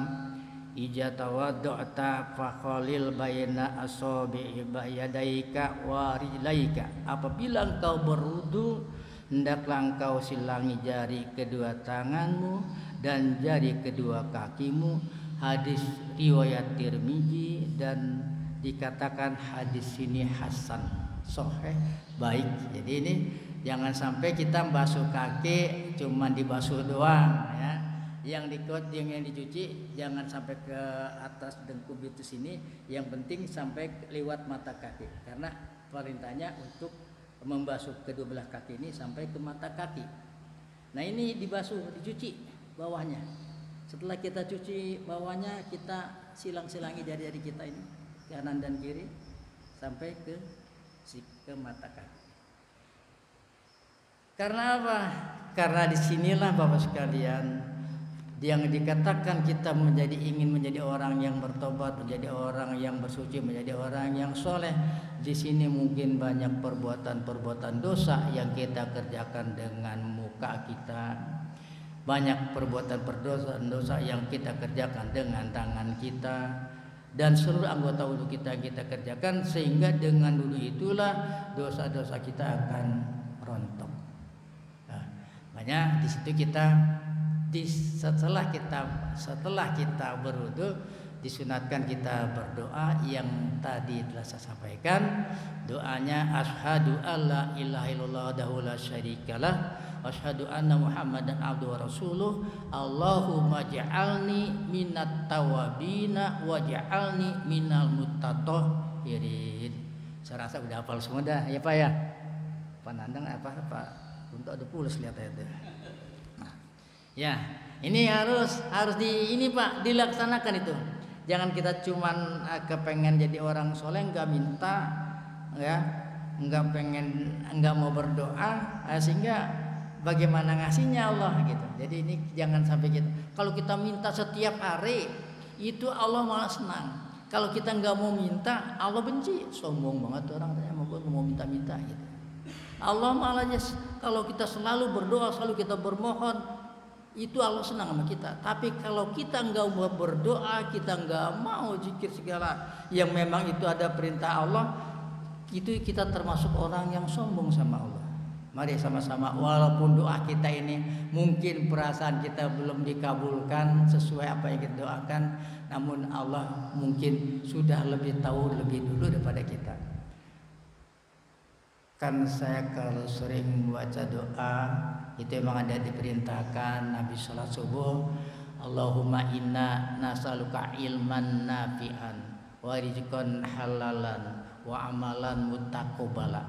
ija tawaddu'ta faqalil baina asabi'i yadaika wa rijlaika. Apabila engkau berwudu, hendaklah engkau silangi jari kedua tanganmu dan jari kedua kakimu. Hadis riwayat Tirmizi dan dikatakan hadis ini hasan, sahih, baik. Jadi ini jangan sampai kita basuh kaki cuma dibasuh doang ya. Yang dicuci jangan sampai ke atas dengkul itu sini, yang penting sampai lewat mata kaki. Karena perintahnya untuk membasuh kedua belah kaki ini sampai ke mata kaki. Nah, ini dibasuh, dicuci bawahnya. Setelah kita cuci bawahnya, kita silang-silangi jari-jari kita ini kanan dan kiri sampai ke mata kaki. Karena apa? Karena disinilah Bapak sekalian yang dikatakan kita ingin menjadi orang yang bertobat, menjadi orang yang bersuci, menjadi orang yang soleh. Di sini mungkin banyak perbuatan-perbuatan dosa yang kita kerjakan dengan muka kita, banyak perbuatan dosa yang kita kerjakan dengan tangan kita, dan seluruh anggota wudhu kita kerjakan, sehingga dengan wudhu itulah dosa-dosa kita akan rontok. Nah, makanya di situ setelah kita berwudu disunatkan kita berdoa yang tadi telah saya sampaikan. Doanya asyhadu alla ilaha illallah wahdahu la syarikalah wa asyhadu anna muhammadan abduhu wa rasuluh. Allahumma ja'alni minat tawabina wa ja'alni minal mutatahhirin. Saya rasa udah hafal semua dah ya Pak ya. Pak Nandang Pak untuk ada pulas lihat itu. Ya, ini harus ini Pak dilaksanakan itu. Jangan kita cuman kepengen jadi orang soleh, nggak minta, ya, nggak mau berdoa, sehingga bagaimana ngasihnya Allah gitu. Jadi ini jangan sampai kita. Kalau kita minta setiap hari, itu Allah malah senang. Kalau kita nggak mau minta, Allah benci. Sombong banget orang yang mau minta-minta gitu. Allah malah kalau kita selalu berdoa, selalu kita bermohon, itu Allah senang sama kita. Tapi kalau kita nggak mau berdoa, kita nggak mau zikir segala yang memang itu ada perintah Allah, itu kita termasuk orang yang sombong sama Allah. Mari sama-sama, walaupun doa kita ini mungkin perasaan kita belum dikabulkan sesuai apa yang kita doakan, namun Allah mungkin sudah lebih tahu lebih dulu daripada kita. Kan saya kalau sering baca doa itu memang ada diperintahkan Nabi sholat subuh, Allahumma inna nas'aluka ilman nafi'an wa rizqan halalan wa amalan muttaqabbala.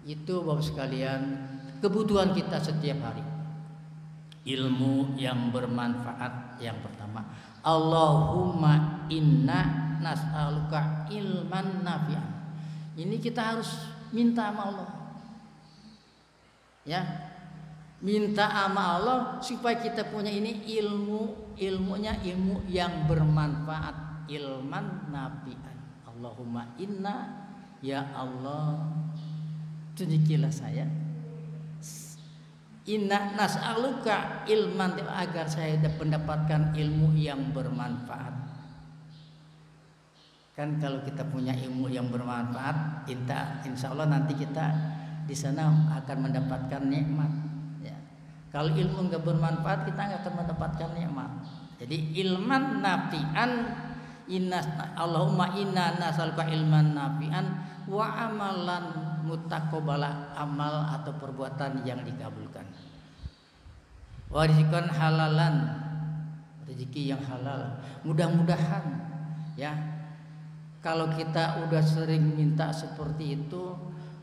Itu Bapak sekalian kebutuhan kita setiap hari. Ilmu yang bermanfaat yang pertama. Allahumma inna nas'aluka ilman nafi'an. Ini kita harus minta sama Allah. Ya. Minta sama Allah supaya kita punya ini ilmunya ilmu yang bermanfaat, ilman nafi'an. Allahumma inna, ya Allah tunjukilah saya, inna nas'aluka ilman, agar saya mendapatkan ilmu yang bermanfaat. Kan kalau kita punya ilmu yang bermanfaat, insya Allah nanti kita di sana akan mendapatkan nikmat. Kalau ilmu nggak bermanfaat, kita nggak akan mendapatkan nikmat. Jadi ilman nafi'an, Allahumma inna nas'aluka ilman nafi'an wa amalan muttaqabbala, amal atau perbuatan yang dikabulkan. Wa rizqan halalan, rezeki yang halal. Mudah-mudahan ya, kalau kita udah sering minta seperti itu,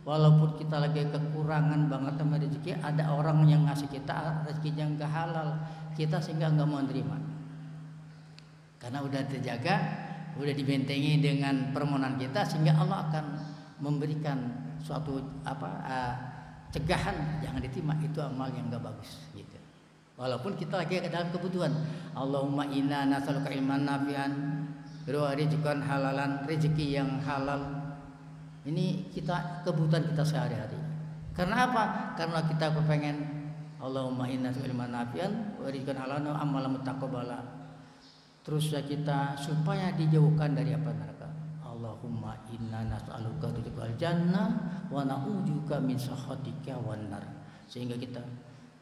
walaupun kita lagi kekurangan banget sama rezeki, ada orang yang ngasih kita rezeki yang gak halal, kita sehingga nggak mau nerima. Karena udah terjaga, udah dibentengi dengan permohonan kita, sehingga Allah akan memberikan suatu cegahan jangan diterima, itu amal yang gak bagus gitu. Walaupun kita lagi dalam kebutuhan. Allahumma inna nas'aluka ilman nafi'an wa rizqan halalan, rezeki yang halal. Ini kita kebutuhan kita sehari-hari. Karena apa? Karena kita kepengen Allahumma inna nas'aluka ilman nafi'an wa rizqan halalan wa amalan mutaqabbala. Terus ya kita supaya dijauhkan dari apa neraka. Allahumma inna nas'aluka ridhal jannah wa na'udzubika min sakhatika wan nar. Sehingga kita,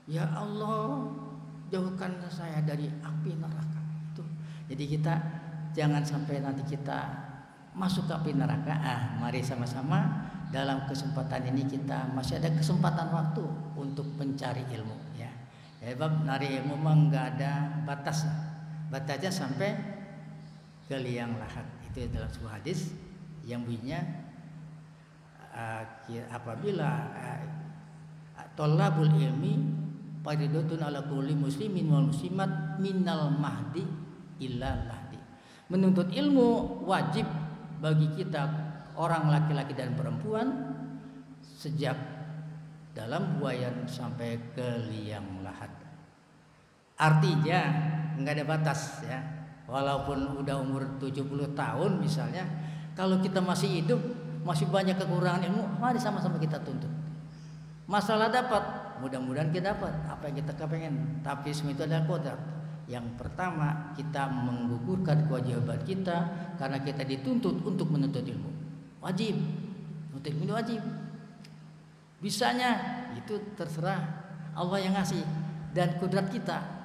ya Allah, jauhkan saya dari api neraka. Itu. Jadi kita jangan sampai nanti kita masuk ke api neraka. Mari sama-sama dalam kesempatan ini kita masih ada kesempatan waktu untuk mencari ilmu ya. Sebab nari ilmu memang enggak ada batas. Batasnya sampai ke liang lahat. Itu dalam sebuah hadis yang bunyinya apabila thalabul ilmi fardhatun ala kulli muslimin wal muslimat minal mahdi illa lahdi. Menuntut ilmu wajib bagi kita orang laki-laki dan perempuan sejak dalam buayan sampai ke liang lahat. Artinya enggak ada batas ya. Walaupun udah umur 70 tahun misalnya, kalau kita masih hidup, masih banyak kekurangan ilmu, mari sama-sama kita tuntut. Masalah dapat, mudah-mudahan kita dapat apa yang kita kepengen. Tapi semua itu adalah kodrat. Yang pertama, kita menggugurkan kewajiban kita karena kita dituntut untuk menuntut ilmu. Wajib, menuntut ilmu wajib. Bisanya itu terserah Allah yang ngasih dan kodrat kita.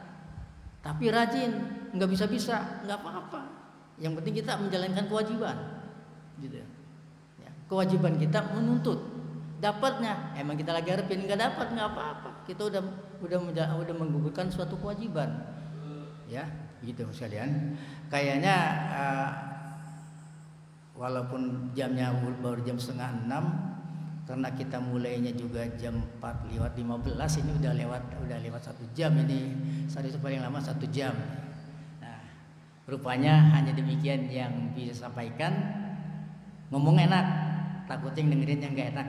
Tapi rajin, nggak bisa-bisa, nggak apa-apa. Yang penting kita menjalankan kewajiban, gitu. Ya, kewajiban kita menuntut. Dapatnya, emang kita lagi harapin nggak dapat, nggak apa-apa. Kita udah menggugurkan suatu kewajiban, ya, gitu sekalian. Kayaknya walaupun jamnya baru jam 5:30. Karena kita mulainya juga jam 4:15, ini udah lewat 1 jam ini. Sehari itu paling lama 1 jam. Nah, rupanya hanya demikian yang bisa sampaikan. Ngomong enak, takutnya dengerin yang gak enak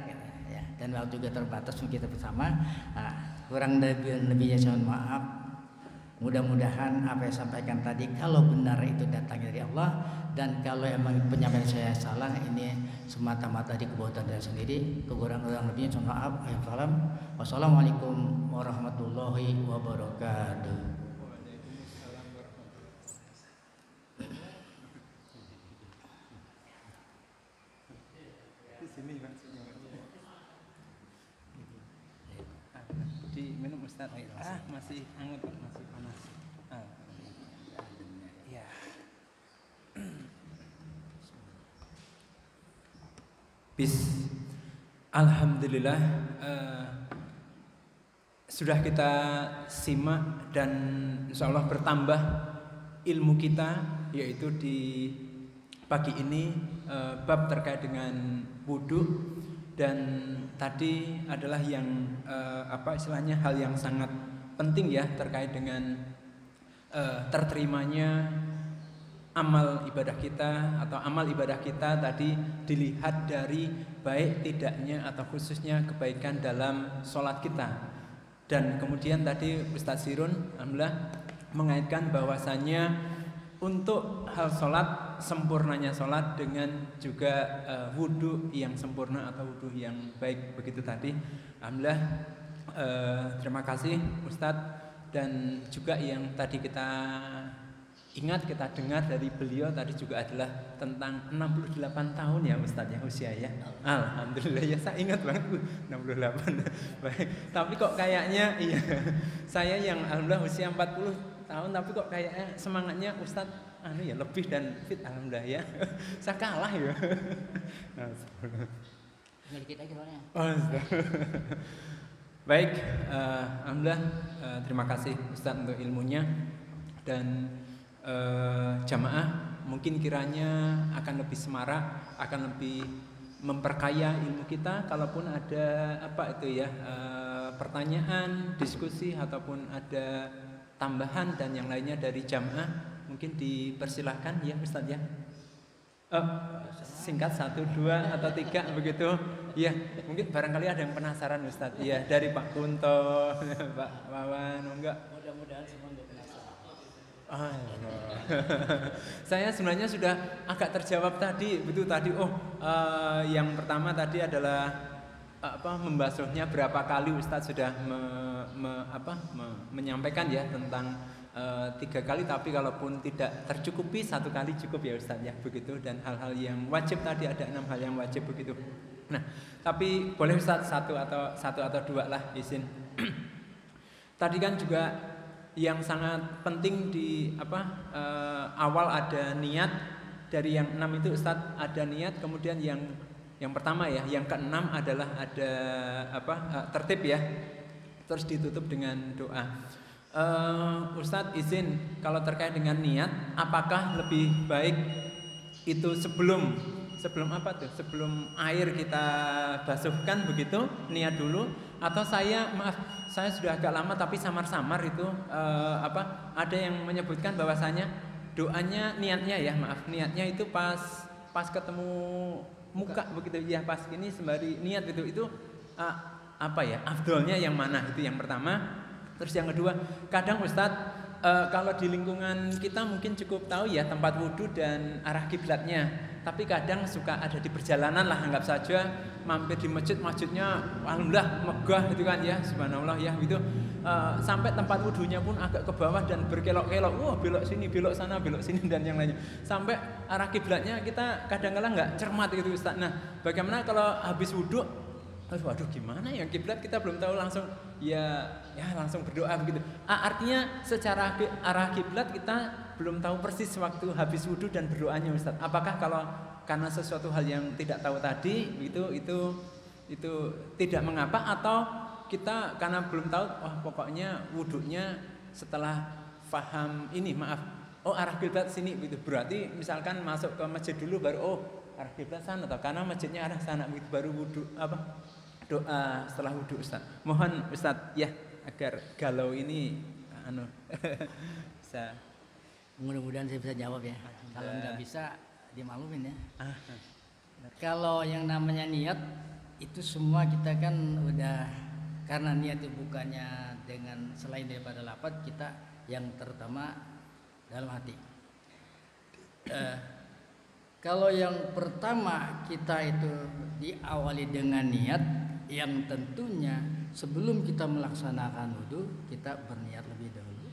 ya. Dan waktu juga terbatas kita bersama. Nah, kurang lebihnya saya mohon maaf. Mudah-mudahan apa yang sampaikan tadi kalau benar itu datangnya dari Allah, dan kalau emang penyampaian saya salah ini semata-mata di kebutuhan saya sendiri, kekurangan lebihnya mohon maaf. Wassalamualaikum warahmatullahi wabarakatuh. Diminum Ustaz. Masih hangat, masih panas. Ya. Alhamdulillah, sudah kita simak dan insya Allah bertambah ilmu kita, yaitu di pagi ini bab terkait dengan wudhu. Dan tadi adalah yang istilahnya hal yang sangat penting ya, terkait dengan terterimanya amal ibadah kita, atau amal ibadah kita tadi dilihat dari baik tidaknya atau khususnya kebaikan dalam sholat kita. Dan kemudian tadi Ustaz Sirun alhamdulillah mengaitkan bahwasannya untuk hal sholat, sempurnanya sholat dengan juga wudhu yang sempurna atau wudhu yang baik, begitu tadi. Alhamdulillah, terima kasih Ustadz. Dan juga yang tadi kita ingat, kita dengar dari beliau tadi juga adalah tentang 68 tahun ya Ustadz ya usia ya. Alhamdulillah ya, saya ingat banget 68. Baik. Tapi kok kayaknya iya, saya yang alhamdulillah usia 40 tahun, tapi kok kayaknya semangatnya Ustadz ya lebih dan fit, alhamdulillah ya. Saya kalah ya. Dikit lagi soalnya. Baik, alhamdulillah, terima kasih Ustadz untuk ilmunya. Dan jamaah mungkin kiranya akan lebih semarak, akan lebih memperkaya ilmu kita. Kalaupun ada pertanyaan, diskusi ataupun ada tambahan dan yang lainnya dari jamaah, mungkin dipersilahkan ya Ustadz ya. Singkat 1, 2 atau 3 begitu. Iya, mungkin barangkali ada yang penasaran Ustadz. Iya, dari Pak Kunto, Pak Wawan, enggak? Mudah-mudahan semua nggak penasaran. Saya sebenarnya sudah agak terjawab tadi, betul tadi. Yang pertama tadi adalah membasuhnya berapa kali Ustadz sudah menyampaikan ya tentang 3 kali, tapi kalaupun tidak tercukupi 1 kali cukup ya Ustadz ya begitu. Dan hal-hal yang wajib tadi ada 6 hal yang wajib begitu. Nah, tapi boleh Ustadz 1 atau 2 lah izin. Tadi kan juga yang sangat penting di awal ada niat. Dari yang 6 itu Ustadz ada niat, kemudian yang pertama ya, yang ke-6 adalah ada tertib ya. Terus ditutup dengan doa. Ustadz izin kalau terkait dengan niat, apakah lebih baik itu sebelum Sebelum air kita basuhkan begitu, niat dulu, atau saya sudah agak lama tapi samar-samar itu ada yang menyebutkan bahwasanya doanya niatnya itu pas ketemu muka begitu ya, pas ini sembari niat itu afdolnya yang mana, itu yang pertama. Terus yang kedua, kadang Ustadz kalau di lingkungan kita mungkin cukup tahu ya tempat wudhu dan arah kiblatnya, tapi kadang suka ada di perjalanan lah, anggap saja mampir di masjidnya alhamdulillah megah itu kan ya, subhanallah ya gitu, sampai tempat wudhunya pun agak ke bawah dan berkelok-kelok, belok sini, belok sana, belok sini dan yang lainnya, sampai arah kiblatnya kita kadang-kadang nggak cermat gitu Ustadz. Nah, bagaimana kalau habis wudhu, waduh gimana ya kiblat kita belum tahu, langsung langsung berdoa begitu. Artinya secara arah kiblat kita belum tahu persis waktu habis wudhu dan berdoanya Ustadz. Apakah kalau karena sesuatu hal yang tidak tahu tadi itu tidak mengapa, atau kita karena belum tahu pokoknya wudhunya setelah paham ini arah kiblat sini gitu. Berarti misalkan masuk ke masjid dulu baru arah kiblat sana, atau karena masjidnya arah sana gitu baru wudhu doa setelah wudhu Ustaz. Mohon Ustaz ya agar galau ini bisa. Mudah-mudahan saya bisa jawab ya. Kalau nggak bisa dimaklumin ya. Kalau yang namanya niat itu semua kita kan udah, karena niat itu bukannya dengan selain daripada lafaz, kita yang terutama dalam hati. Kalau yang pertama kita itu diawali dengan niat, yang tentunya sebelum kita melaksanakan wudhu kita berniat lebih dahulu,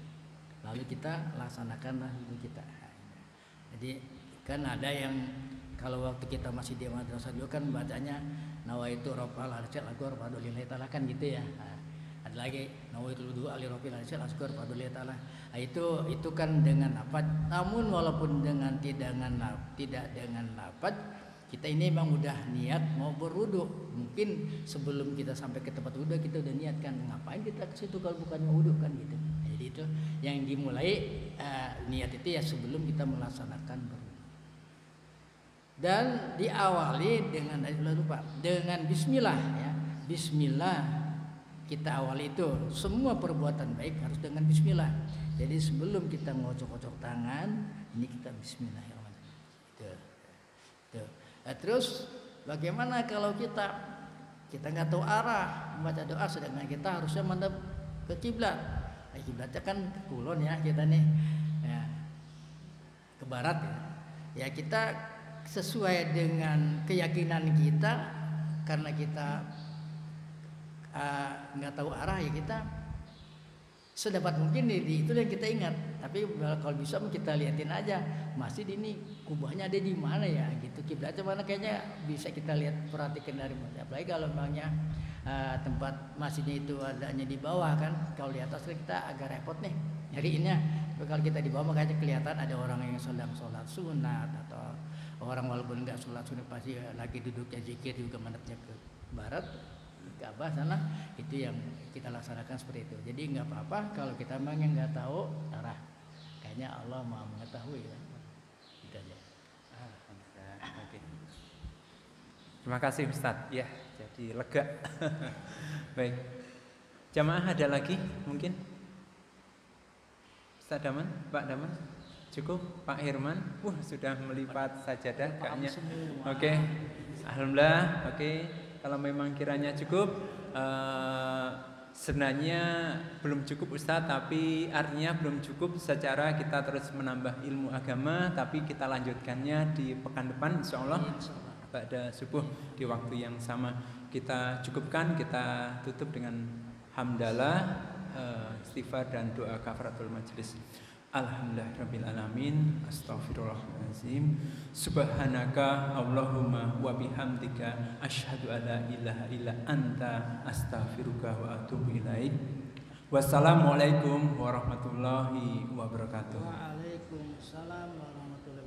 lalu kita laksanakanlah wudhu kita. Jadi kan ada yang kalau waktu kita masih di madrasah dulu kan bacanya nawaitu rafa'al harjat asghar fadlillahi ta'ala kan gitu ya. Ada lagi nawaitu wudhu ali rafa'al harjat asghar fadlillahi ta'ala. Itu kan dengan lafaz. Namun walaupun tidak dengan lafaz, kita ini memang udah niat mau berwudu. Mungkin sebelum kita sampai ke tempat wudu kita udah niatkan, ngapain kita ke situ kalau bukan mau wudu kan gitu. Jadi itu yang dimulai niat itu ya sebelum kita melaksanakan berwudu. Dan diawali dengan bismillah ya. Bismillah kita awali itu, semua perbuatan baik harus dengan bismillah. Jadi sebelum kita ngocok-ngocok tangan, ini kita bismillahirrahmanirrahim. Terus bagaimana kalau kita nggak tahu arah membaca doa, sedangkan kita harusnya menghadap ke kiblat. Kiblatnya kan ke kulon ya kita nih, ya, ke barat ya. Ya kita sesuai dengan keyakinan kita, karena kita nggak tahu arah ya kita sedapat mungkin itu yang kita ingat. Tapi kalau bisa kita liatin aja masjid ini kubahnya ada di mana ya gitu, kiblatnya mana, kayaknya bisa kita lihat, perhatikan dari mana. Apalagi kalau memangnya tempat masjidnya itu adanya di bawah kan, kalau di atas kita agak repot nih nyariinnya. Tapi kalau kita di bawah makanya kelihatan ada orang yang sedang sholat sunat, atau orang walaupun nggak sholat sunat pasti lagi duduknya zikir juga menghadapnya ke barat, Ka'bah sana. Itu yang kita laksanakan seperti itu. Jadi nggak apa-apa kalau kita memang yang nggak tahu arah, kayaknya Allah Maha mengetahui ya. Gitu aja. Oke. Terima kasih Ustadz. Ya, jadi lega. Baik. Jamaah ada lagi mungkin? Ustadz Daman, Pak Daman. Cukup Pak Herman? Sudah melipat sajadah kayaknya. Oke. Alhamdulillah. Oke. Kalau memang kiranya cukup, sebenarnya belum cukup Ustadz, tapi artinya belum cukup secara kita terus menambah ilmu agama, tapi kita lanjutkannya di pekan depan insya Allah pada subuh di waktu yang sama. Kita cukupkan, kita tutup dengan hamdalah, istighfar dan doa kafaratul majlis. Alhamdulillahirabbil alamin, astaghfirullahalazim, subhanaka Allahumma wa bihamdika asyhadu alla ilaha illa anta astaghfiruka wa atubu ilaik. Wassalamualaikum warahmatullahi wabarakatuh. Waalaikumsalam warahmatullahi wabarakatuh.